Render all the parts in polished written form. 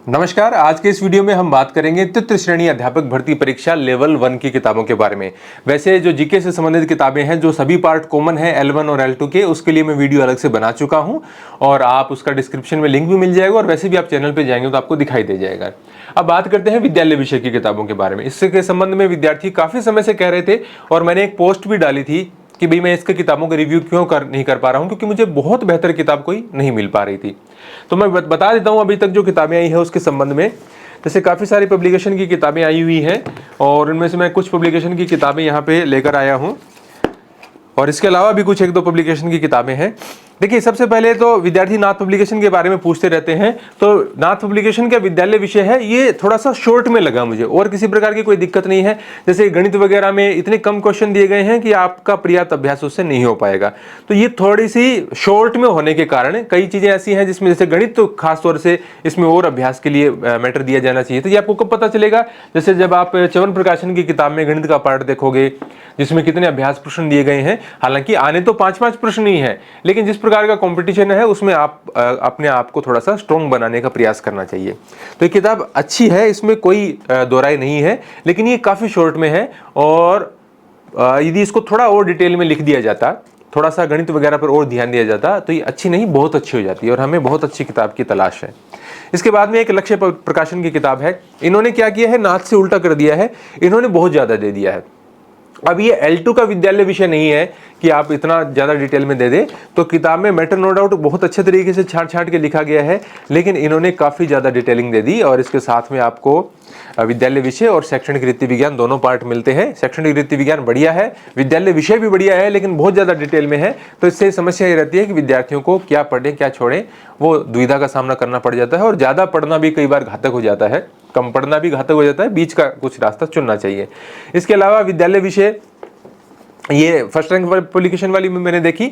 नमस्कार। आज के इस वीडियो में हम बात करेंगे तृतीय श्रेणी अध्यापक भर्ती परीक्षा लेवल 1 की किताबों के बारे में। वैसे जो जीके से संबंधित किताबें हैं, जो सभी पार्ट कॉमन है L1 और L2 के, उसके लिए मैं वीडियो अलग से बना चुका हूं और आप उसका डिस्क्रिप्शन में लिंक भी मिल जाएगा और वैसे भी आप चैनल पे जाएंगे तो आपको दिखाई दे जाएगा। अब बात करते हैं विद्यालय विषय की किताबों के बारे में। इसके संबंध में विद्यार्थी काफी समय से कह रहे थे और मैंने एक पोस्ट भी डाली थी कि भाई मैं इसके किताबों का रिव्यू क्यों नहीं कर पा रहा हूं, क्योंकि मुझे बहुत बेहतर किताब कोई नहीं मिल पा रही थी। तो मैं बता देता हूं अभी तक जो किताबें आई है उसके संबंध में। जैसे काफ़ी सारी पब्लिकेशन की किताबें आई हुई हैं और उनमें से मैं कुछ पब्लिकेशन की किताबें यहाँ पे लेकर आया हूँ और इसके अलावा भी कुछ एक दो पब्लिकेशन की किताबें हैं। देखिए, सबसे पहले तो विद्यार्थी नाथ पब्लिकेशन के बारे में पूछते रहते हैं। तो नाथ पब्लिकेशन का विद्यालय विषय है, ये थोड़ा सा शॉर्ट में लगा मुझे और किसी प्रकार की कोई दिक्कत नहीं है। जैसे गणित वगैरह में इतने कम क्वेश्चन दिए गए हैं कि आपका पर्याप्त अभ्यास उससे नहीं हो पाएगा। तो ये थोड़ी सी शॉर्ट में होने के कारण कई चीजें ऐसी हैं जिसमें, जैसे गणित तो खास तौर से इसमें और अभ्यास के लिए मैटर दिया जाना चाहिए। तो ये आपको कब पता चलेगा? जैसे जब आप च्यवन प्रकाशन की किताब में गणित का पार्ट देखोगे जिसमें कितने अभ्यास प्रश्न दिए गए हैं। हालांकि आने तो 5-5 प्रश्न ही है, लेकिन जिस प्रकार का कंपटीशन है उसमें आप अपने आप को थोड़ा सा स्ट्रॉन्ग बनाने का प्रयास करना चाहिए। तो ये किताब अच्छी है, इसमें कोई दो राय नहीं है, लेकिन ये काफी शॉर्ट में है और यदि इसको थोड़ा और डिटेल में लिख दिया जाता, थोड़ा सा गणित वगैरह पर और ध्यान दिया जाता तो ये अच्छी नहीं बहुत अच्छी हो जाती है और हमें बहुत अच्छी किताब की तलाश है। इसके बाद में एक लक्ष्य प्रकाशन की किताब है। इन्होंने क्या किया है, नाथ से उल्टा कर दिया है, इन्होंने बहुत ज्यादा दे दिया है। अब ये L2 का विद्यालय विषय नहीं है कि आप इतना ज्यादा डिटेल में दे दे। तो किताब में मैटर नो डाउट बहुत अच्छे तरीके से छाट छाट के लिखा गया है, लेकिन इन्होंने काफी ज्यादा डिटेलिंग दे दी और इसके साथ में आपको विद्यालय विषय और शैक्षणिक रीति विज्ञान दोनों पार्ट मिलते हैं। शैक्षणिक रीति विज्ञान बढ़िया है, विद्यालय विषय भी बढ़िया है, लेकिन बहुत ज्यादा डिटेल में है। तो इससे समस्या ये रहती है कि विद्यार्थियों को क्या पढ़ें क्या छोड़ें, वो दुविधा का सामना करना पड़ जाता है और ज्यादा पढ़ना भी कई बार घातक हो जाता है, कम पढ़ना भी घातक हो जाता है। बीच का कुछ रास्ता चुनना चाहिए। इसके अलावा विद्यालय विषय ये फर्स्ट रैंक पब्लिकेशन वाली में मैंने देखी,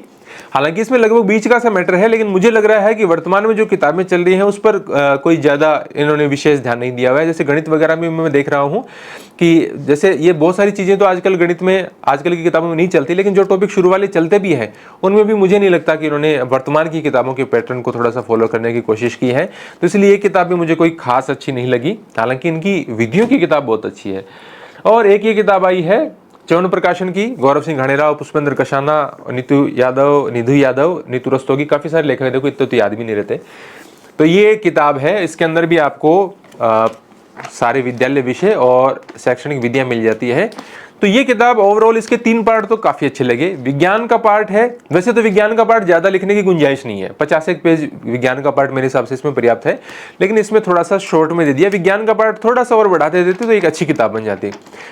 हालांकि इसमें लगभग बीच का सा मैटर है, लेकिन मुझे लग रहा है कि वर्तमान में जो किताबें चल रही हैं उस पर कोई ज्यादा इन्होंने विशेष ध्यान नहीं दिया हुआ है। जैसे गणित वगैरह में मैं देख रहा हूं कि जैसे ये बहुत सारी चीजें तो आजकल गणित में आजकल की किताबों में नहीं चलती, लेकिन जो टॉपिक शुरू वाले चलते भी हैं उनमें भी मुझे नहीं लगता कि इन्होंने वर्तमान की किताबों के पैटर्न को थोड़ा सा फॉलो करने की कोशिश की है। तो इसलिए ये किताब भी मुझे कोई खास अच्छी नहीं लगी, हालांकि इनकी विधियों की किताब बहुत अच्छी है। और एक ये किताब आई है च्यवन प्रकाशन की, गौरव सिंह घाणेराव, पुष्पेंद्र कशाना, निधु यादव, नीतू रस्तोगी, काफी सारे लेखक, देखो इतने तो याद भी नहीं रहते। तो ये किताब है, इसके अंदर भी आपको सारे विद्यालय विषय और शैक्षणिक विधियां मिल जाती है। तो ये किताब ओवरऑल इसके 3 पार्ट तो काफी अच्छे लगे। विज्ञान का पार्ट है, वैसे तो विज्ञान का पार्ट ज्यादा लिखने की गुंजाइश नहीं है, 50 पेज विज्ञान का पार्ट मेरे हिसाब से इसमें पर्याप्त है, लेकिन इसमें थोड़ा सा शॉर्ट में दे दिया। विज्ञान का पार्ट थोड़ा सा और बढ़ाते देते तो एक अच्छी किताब बन जाती।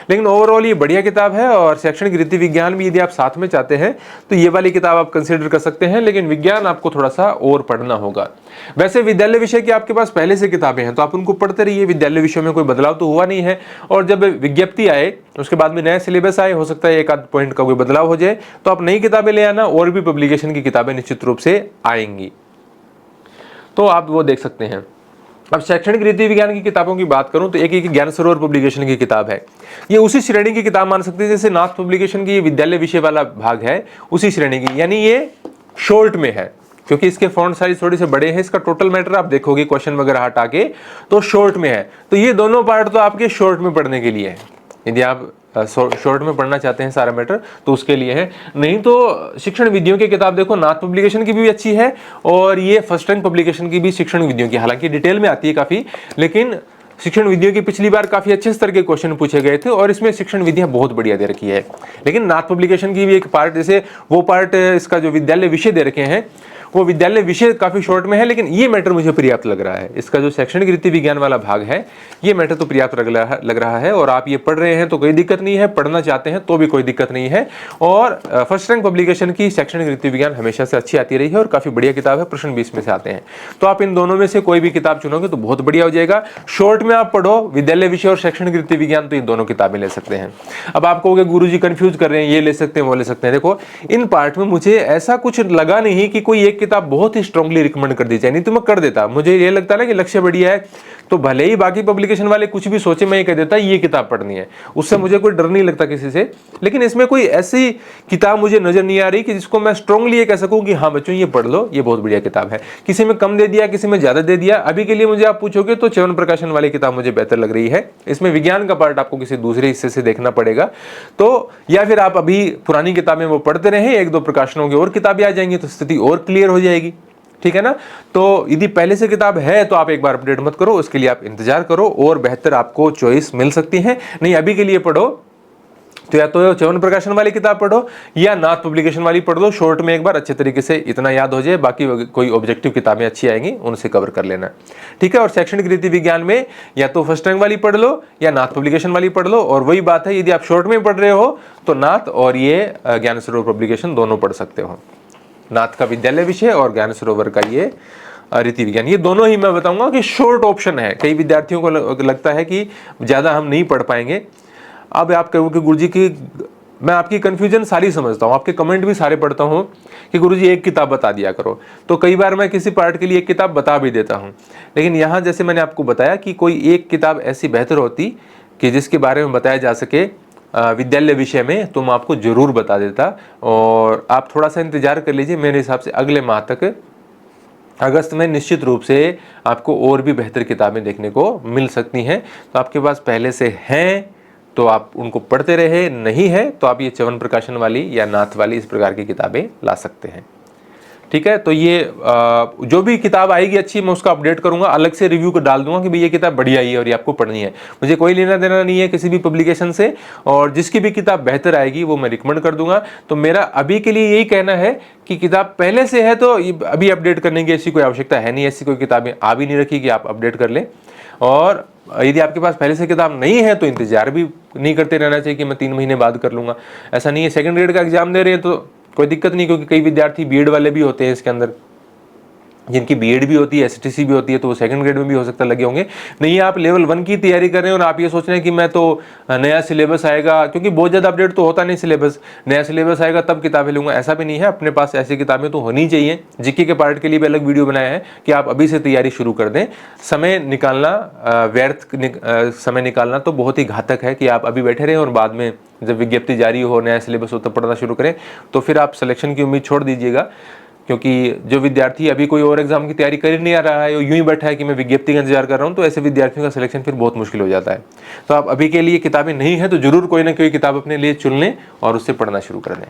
लेकिन ओवरऑल ये बढ़िया किताब है और शैक्षणिक रीति विज्ञान भी यदि आप साथ में चाहते हैं तो ये वाली किताब आप कंसिडर कर सकते हैं, लेकिन विज्ञान आपको थोड़ा सा और पढ़ना होगा। वैसे विद्यालय विषय की आपके पास पहले से किताबें हैं तो आप उनको पढ़ते रहिए, विद्यालय विषय में कोई बदलाव तो हुआ नहीं है। और जब विज्ञप्ति आए उसके बाद में नया सिलेबस आए, हो सकता है एक आध पॉइंट का कोई बदलाव हो जाए, तो आप नई किताबें ले आना और भी पब्लिकेशन की किताबें निश्चित रूप से आएंगी, तो आप वो देख सकते हैं। अब शैक्षणिक रीति विज्ञान की किताबों की बात करूं तो एक ज्ञान सरोवर पब्लिकेशन की किताब है। ये उसी श्रेणी की किताब मान सकते हैं जैसे नाथ पब्लिकेशन की विद्यालय विषय वाला भाग है, उसी श्रेणी की, यानी ये शॉर्ट में है क्योंकि इसके फॉन्ट साइज थोड़े से बड़े हैं। इसका टोटल मैटर आप देखोगे क्वेश्चन वगैरह हटा के तो शॉर्ट में है। तो ये दोनों पार्ट तो आपके शॉर्ट में पढ़ने के लिए है, यदि आप शॉर्ट में पढ़ना चाहते हैं सारा मैटर तो उसके लिए है। नहीं तो शिक्षण विधियों की किताब देखो, नाथ पब्लिकेशन की भी अच्छी है और ये फर्स्ट रैंक पब्लिकेशन की भी शिक्षण विधियों की, हालांकि डिटेल में आती है काफी, लेकिन शिक्षण विधियों की पिछली बार काफी अच्छे स्तर के क्वेश्चन पूछे गए थे और इसमें शिक्षण विधियां बहुत बढ़िया दे रखी है। लेकिन नाथ पब्लिकेशन की भी एक पार्ट, जैसे वो पार्ट इसका जो विद्यालय विषय दे रखे हैं वो विद्यालय विषय काफी शॉर्ट में है, लेकिन ये मैटर मुझे पर्याप्त लग रहा है। इसका जो शैक्षणिक रीति विज्ञान वाला भाग है ये मैटर तो पर्याप्त लग रहा है और आप ये पढ़ रहे हैं तो कोई दिक्कत नहीं है, पढ़ना चाहते हैं तो भी कोई दिक्कत नहीं है। और फर्स्ट रैंक पब्लिकेशन की शैक्षणिक रीति विज्ञान हमेशा से अच्छी आती रही है और काफी बढ़िया किताब है, प्रश्न 20 में से आते हैं। तो आप इन दोनों में से कोई भी किताब चुनोगे तो बहुत बढ़िया हो जाएगा। शॉर्ट में आप पढ़ो विद्यालय विषय और शैक्षणिक रीति विज्ञान, तो इन दोनों किताबें ले सकते हैं। अब आप कहोगे गुरुजी कंफ्यूज कर रहे हैं, ये ले सकते हैं वो ले सकते हैं। देखो इन पार्ट में मुझे ऐसा कुछ लगा नहीं कि कोई एक किताब बहुत ही स्ट्रांगली रिकमेंड कर दी जाए, नहीं तो मैं कर देता। मुझे ये लगता है ना कि लक्ष्य बढ़िया है, तो भले ही बाकी पब्लिकेशन वाले कुछ भी सोचे, मैं ये कह देता ये किताब पढ़नी है, उससे मुझे कोई डर नहीं लगता किसी से। लेकिन इसमें कोई ऐसी किताब मुझे नजर नहीं आ रही कि जिसको मैं स्ट्रांगली ये कह सकूं कि हाँ बच्चों ये पढ़ लो, ये बहुत बढ़िया किताब है। किसी में कम दे दिया, किसी में ज्यादा दे दिया। अभी के लिए मुझे आप पूछोगे तो च्यवन प्रकाशन वाली किताब मुझे बेहतर लग रही है। इसमें विज्ञान का पार्ट आपको किसी दूसरे हिस्से से देखना पड़ेगा, तो या फिर आप अभी पुरानी किताबें वो पढ़ते रहे, एक दो प्रकाशनों की और किताबें आ जाएंगी तो स्थिति और क्लियर हो जाएगी, ठीक है ना। तो यदि पहले से किताब है तो आप एक बार अपडेट मत करो, उसके लिए आप इंतजार करो और बेहतर आपको चॉइस मिल सकती है। नहीं अभी के लिए पढ़ो तो या तो च्यवन प्रकाशन वाली किताब पढ़ो या नाथ पब्लिकेशन वाली पढ़ लो, शॉर्ट में एक बार अच्छे तरीके से इतना याद हो जाए, बाकी कोई ऑब्जेक्टिव किताबें अच्छी आएंगी उनसे कवर कर लेना, ठीक है। और शैक्षणिक रीति विज्ञान में या तो फर्स्ट रैंक वाली पढ़ लो या नाथ पब्लिकेशन वाली पढ़ लो। और वही बात है, यदि आप शॉर्ट में पढ़ रहे हो तो नाथ और ये ज्ञान सरोवर पब्लिकेशन दोनों पढ़ सकते हो। नाथ का विद्यालय विषय और ज्ञान सरोवर का ये रीति विज्ञान, ये दोनों ही मैं बताऊंगा कि शॉर्ट ऑप्शन है। कई विद्यार्थियों को लगता है कि ज्यादा हम नहीं पढ़ पाएंगे। अब आप कहोगे गुरुजी की, मैं आपकी कंफ्यूजन सारी समझता हूँ, आपके कमेंट भी सारे पढ़ता हूँ कि गुरुजी एक किताब बता दिया करो, तो कई बार मैं किसी पार्ट के लिए एक किताब बता भी देता हूँ। लेकिन यहाँ जैसे मैंने आपको बताया कि कोई एक किताब ऐसी बेहतर होती कि जिसके बारे में बताया जा सके विद्यालय विषय में, तो मैं आपको जरूर बता देता। और आप थोड़ा सा इंतजार कर लीजिए, मेरे हिसाब से अगले माह तक अगस्त में निश्चित रूप से आपको और भी बेहतर किताबें देखने को मिल सकती हैं। तो आपके पास पहले से हैं तो आप उनको पढ़ते रहे, नहीं है तो आप ये च्यवन प्रकाशन वाली या नाथ वाली इस प्रकार की किताबें ला सकते हैं, ठीक है। तो ये जो भी किताब आएगी अच्छी मैं उसका अपडेट करूंगा, अलग से रिव्यू को डाल दूंगा कि भाई ये किताब बढ़िया ही है और ये आपको पढ़नी है। मुझे कोई लेना देना नहीं है किसी भी पब्लिकेशन से, और जिसकी भी किताब बेहतर आएगी वो मैं रिकमेंड कर दूंगा। तो मेरा अभी के लिए यही कहना है कि किताब पहले से है तो अभी अपडेट करने की ऐसी कोई आवश्यकता है नहीं, ऐसी कोई किताबें आ भी नहीं रखी कि आप अपडेट कर लें। और यदि आपके पास पहले से किताब नहीं है तो इंतजार भी नहीं करते रहना चाहिए कि मैं 3 महीने बाद कर लूंगा, ऐसा नहीं है। सेकंड ग्रेड का एग्जाम दे रहे हैं तो कोई दिक्कत नहीं, क्योंकि कई विद्यार्थी बीएड वाले भी होते हैं इसके अंदर, जिनकी बीएड भी होती है, एसटीसी भी होती है, तो वो सेकंड ग्रेड में भी हो सकता लगे होंगे। नहीं आप लेवल 1 की तैयारी कर रहे हैं और आप ये सोच रहे हैं कि मैं तो नया सिलेबस आएगा, क्योंकि बहुत ज़्यादा अपडेट तो होता नहीं सिलेबस, नया सिलेबस आएगा तब किताबें लूंगा, ऐसा भी नहीं है। अपने पास ऐसी किताबें तो होनी चाहिए। जीके के पार्ट के लिए भी अलग वीडियो बनाया है कि आप अभी से तैयारी शुरू कर दें। समय निकालना, व्यर्थ समय निकालना तो बहुत ही घातक है कि आप अभी बैठे रहें और बाद में जब विज्ञप्ति जारी हो, नया सिलेबस हो तब पढ़ना शुरू करें, तो फिर आप सिलेक्शन की उम्मीद छोड़ दीजिएगा। क्योंकि जो विद्यार्थी अभी कोई और एग्जाम की तैयारी कर ही नहीं आ रहा है, यूं ही बैठा है कि मैं विज्ञप्ति का इंतजार कर रहा हूं, तो ऐसे विद्यार्थियों का सिलेक्शन फिर बहुत मुश्किल हो जाता है। तो आप अभी के लिए किताबें नहीं है तो जरूर कोई ना कोई किताब अपने लिए चुन लें और उससे पढ़ना शुरू कर दें।